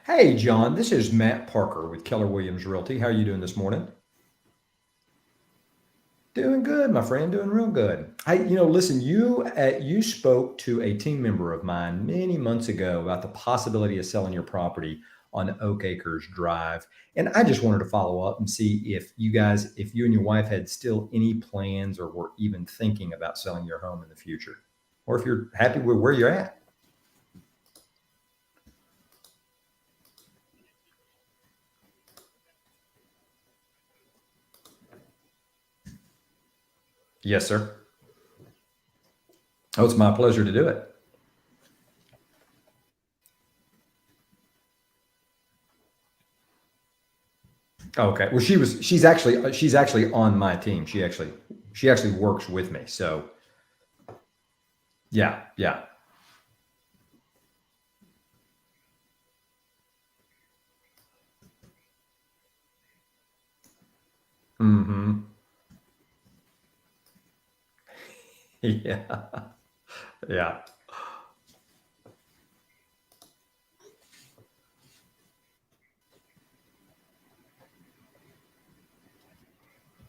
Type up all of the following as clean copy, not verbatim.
Hey, John, this is Matt Parker with Keller Williams Realty. How are you doing this morning? Doing good, my friend, doing real good. Hey, listen, you spoke to a team member of mine many months ago about the possibility of selling your property on Oak Acres Drive. And I just wanted to follow up and see if you and your wife had still any plans or were even thinking about selling your home in the future, or if you're happy with where you're at. Yes, sir. Oh, it's my pleasure to do it. Okay. Well, she's actually on my team. She actually works with me. So yeah, yeah. Mm-hmm. Yeah. Yeah.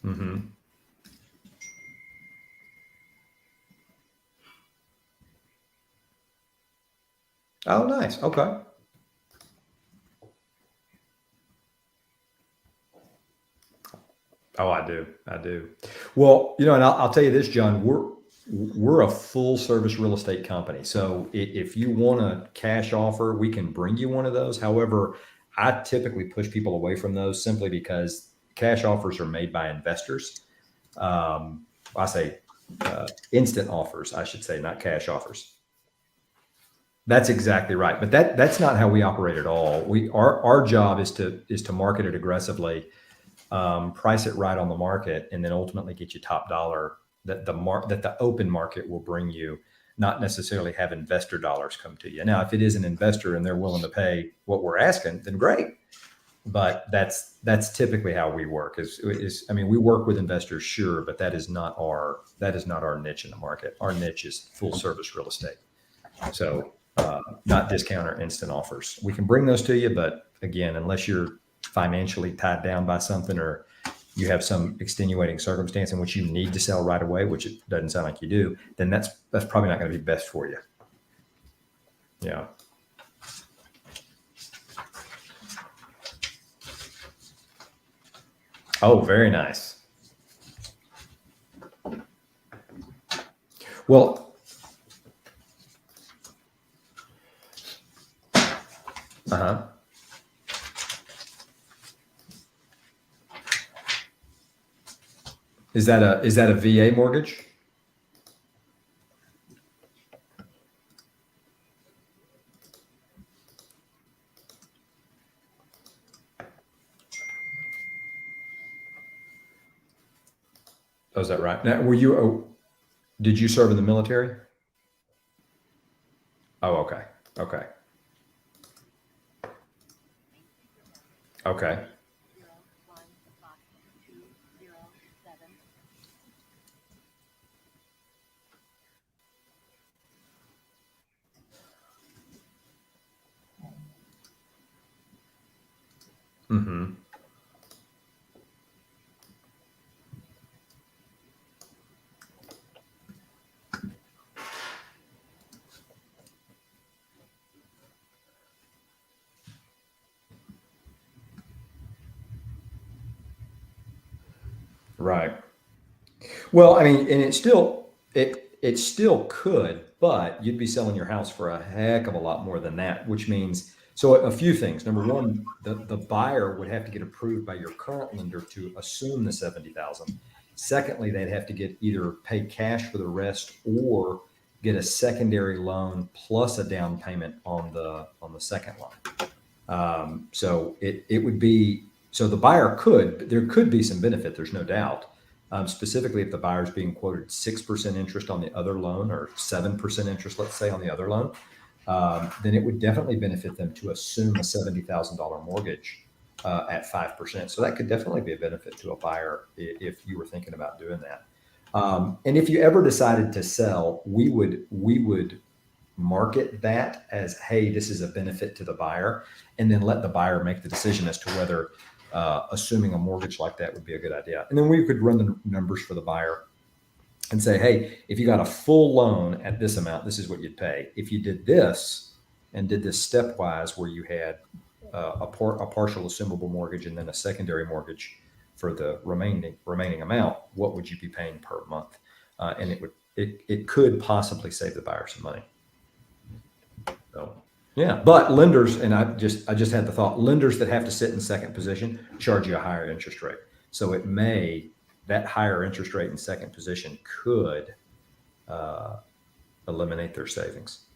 Mm-hmm. Oh, nice. Okay. Oh, I do. I do. Well, and I'll tell you this, John, we're a full service real estate company. So if you want a cash offer, we can bring you one of those. However, I typically push people away from those simply because cash offers are made by investors. I say instant offers, I should say, not cash offers. That's exactly right. But that's not how we operate at all. Our job is to market it aggressively, price it right on the market, and then ultimately get you top dollar that the open market will bring you, not necessarily have investor dollars come to you. Now, if it is an investor and they're willing to pay what we're asking, then great. But that's typically how we work. I mean, we work with investors, sure, but that is not our niche in the market. Our niche is full service real estate. So not discount or instant offers. We can bring those to you, but again, unless you're financially tied down by something or you have some extenuating circumstance in which you need to sell right away, which it doesn't sound like you do, then that's probably not going to be best for you. Yeah. Oh, very nice. Well, uh-huh. Is that a VA mortgage? Oh, is that right? Now, did you serve in the military? Oh, okay. Okay. Okay. Mm-hmm. Right. Well, I mean, and it still could, but you'd be selling your house for a heck of a lot more than that, which means so a few things. Number one, the buyer would have to get approved by your current lender to assume the 70,000. Secondly, they'd have to get either pay cash for the rest or get a secondary loan plus a down payment on the second loan. So it would be so the buyer there could be some benefit. There's no doubt. Specifically, if the buyer is being quoted 6% interest on the other loan or 7% interest, let's say, on the other loan, then it would definitely benefit them to assume a $70,000 mortgage at 5%. So that could definitely be a benefit to a buyer if you were thinking about doing that. And if you ever decided to sell, we would market that as, hey, this is a benefit to the buyer, and then let the buyer make the decision as to whether assuming a mortgage like that would be a good idea. And then we could run the numbers for the buyer and say, hey, if you got a full loan at this amount, this is what you'd pay. If you did this and did this stepwise, where you had a partial assumable mortgage and then a secondary mortgage for the remaining amount, what would you be paying per month? And it could possibly save the buyer some money. So yeah, but lenders, and I just had the thought, lenders that have to sit in second position charge you a higher interest rate. So that higher interest rate in second position could eliminate their savings.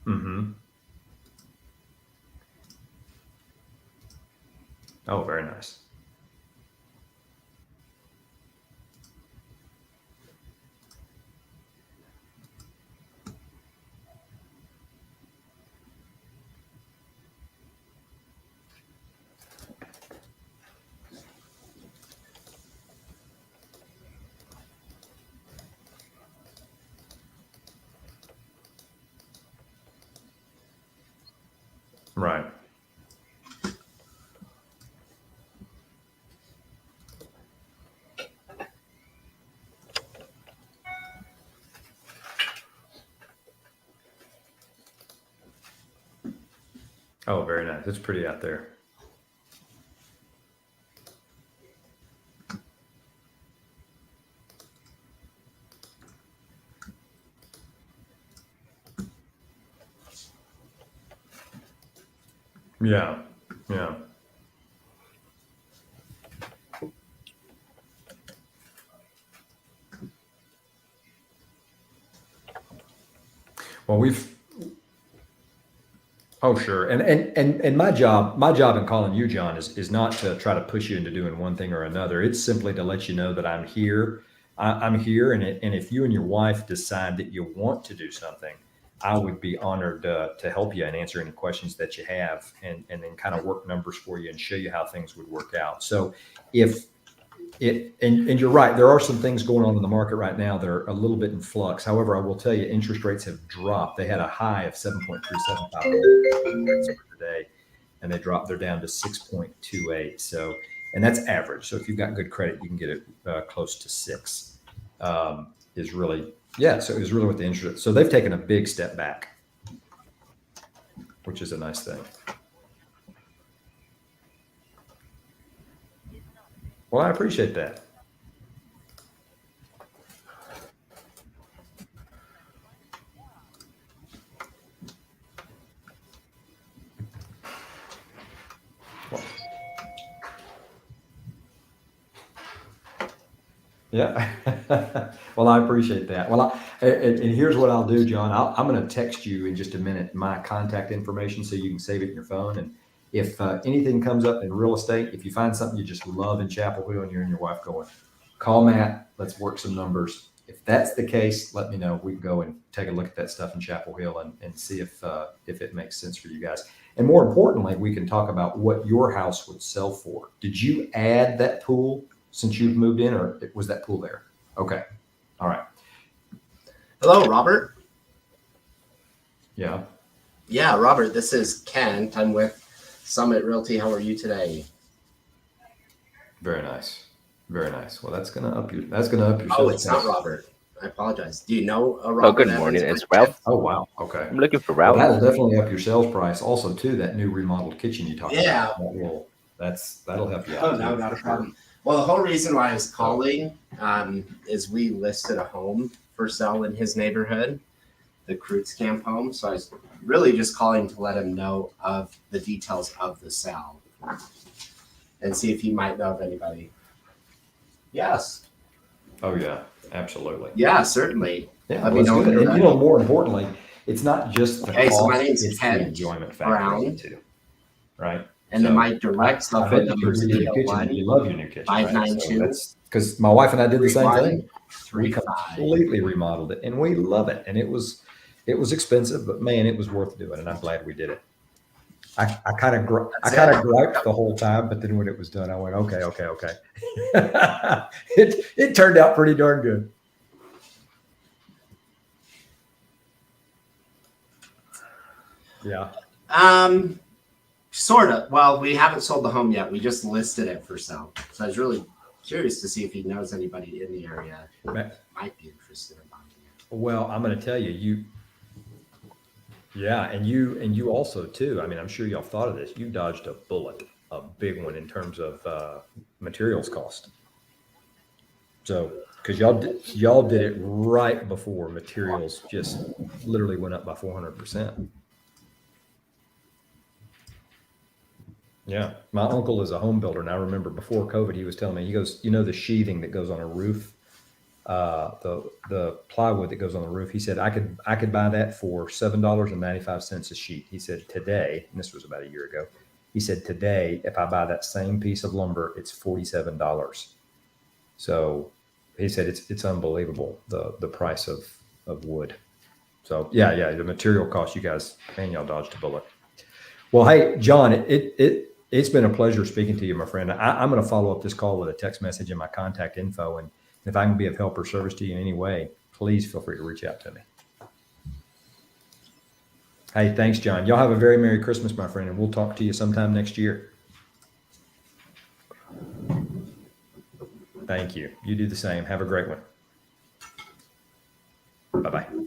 Mm-hmm. Oh, very nice. Right. Oh, very nice. It's pretty out there. Yeah. Yeah. Well, oh, sure. And my job in calling you, John, is not to try to push you into doing one thing or another. It's simply to let you know that I'm here. I'm here, and if you and your wife decide that you want to do something, I would be honored to help you and answer any questions that you have, and then kind of work numbers for you and show you how things would work out. So if and you're right, there are some things going on in the market right now that are a little bit in flux. However, I will tell you, interest rates have dropped. They had a high of 7.375 today, and they're down to 6.28. So, and that's average. So if you've got good credit, you can get it close to 6. Is really, yeah. So it was really with the interest. So they've taken a big step back, which is a nice thing. Well, I appreciate that. Well, yeah. Well, I appreciate that. Well, and here's what I'll do, John. I'm going to text you in just a minute my contact information so you can save it in your phone. And if anything comes up in real estate, if you find something you just love in Chapel Hill and you and your wife going, call Matt. Let's work some numbers. If that's the case, let me know. We can go and take a look at that stuff in Chapel Hill and see if it makes sense for you guys. And more importantly, we can talk about what your house would sell for. Did you add that pool since you've moved in, or was that pool there? Okay. All right. Hello, Robert. Yeah. Yeah, Robert, this is Kent. I'm with Summit Realty. How are you today? Very nice. Very nice. Well, that's gonna up your Oh, Oh, it's not Robert. I apologize. Do you know a Oh, Robert good morning. Evans? It's Ralph. Oh, wow. Okay. I'm looking for Well, Ralph. that'll definitely up your sales price. Also, too, that new remodeled kitchen you talked Yeah. about. That'll help you Oh, out. no, too, not a for sure. problem. Well, the whole reason why I was calling is we listed a home for sale in his neighborhood, the Kreutz Camp home. So I was really just calling to let him know of the details of the sale and see if he might know of anybody. Yes. Oh, yeah. Absolutely. Yeah, certainly. Yeah, Let well, me know that's when good. you're And ready. more importantly, it's not just the Okay, cost, so my name's it's the Kent enjoyment factor Brown. too, right? And then So, my direct cell I phone bet you number is do your new kitchen and you love your new kitchen, right? So 592 that's because my wife and I did the same thing. We 3135. completely remodeled it and we love it. And it was expensive, but man, it was worth doing. And I'm glad we did it. I kind of griped the whole time, but then when it was done, I went, okay. It turned out pretty darn good. Yeah. Sort of. Well, we haven't sold the home yet. We just listed it for sale. So I was really curious to see if he knows anybody in the area who might be interested in buying it. Well, I'm going to tell you, and you also too. I mean, I'm sure y'all thought of this. You dodged a bullet, a big one in terms of materials cost. So, because y'all did it right before materials just literally went up by 400%. Yeah, my uncle is a home builder, and I remember before COVID, he was telling me, he goes, the sheathing that goes on a roof, the plywood that goes on the roof. He said I could buy that for $7.95 a sheet. He said today, and this was about a year ago, he said today if I buy that same piece of lumber, it's $47. So he said it's unbelievable the price of wood. So yeah, the material cost, you guys, man, y'all dodged a bullet. Well, hey, John, it's been a pleasure speaking to you, my friend. I'm going to follow up this call with a text message and my contact info. And if I can be of help or service to you in any way, please feel free to reach out to me. Hey, thanks, John. Y'all have a very Merry Christmas, my friend, and we'll talk to you sometime next year. Thank you. You do the same. Have a great one. Bye-bye.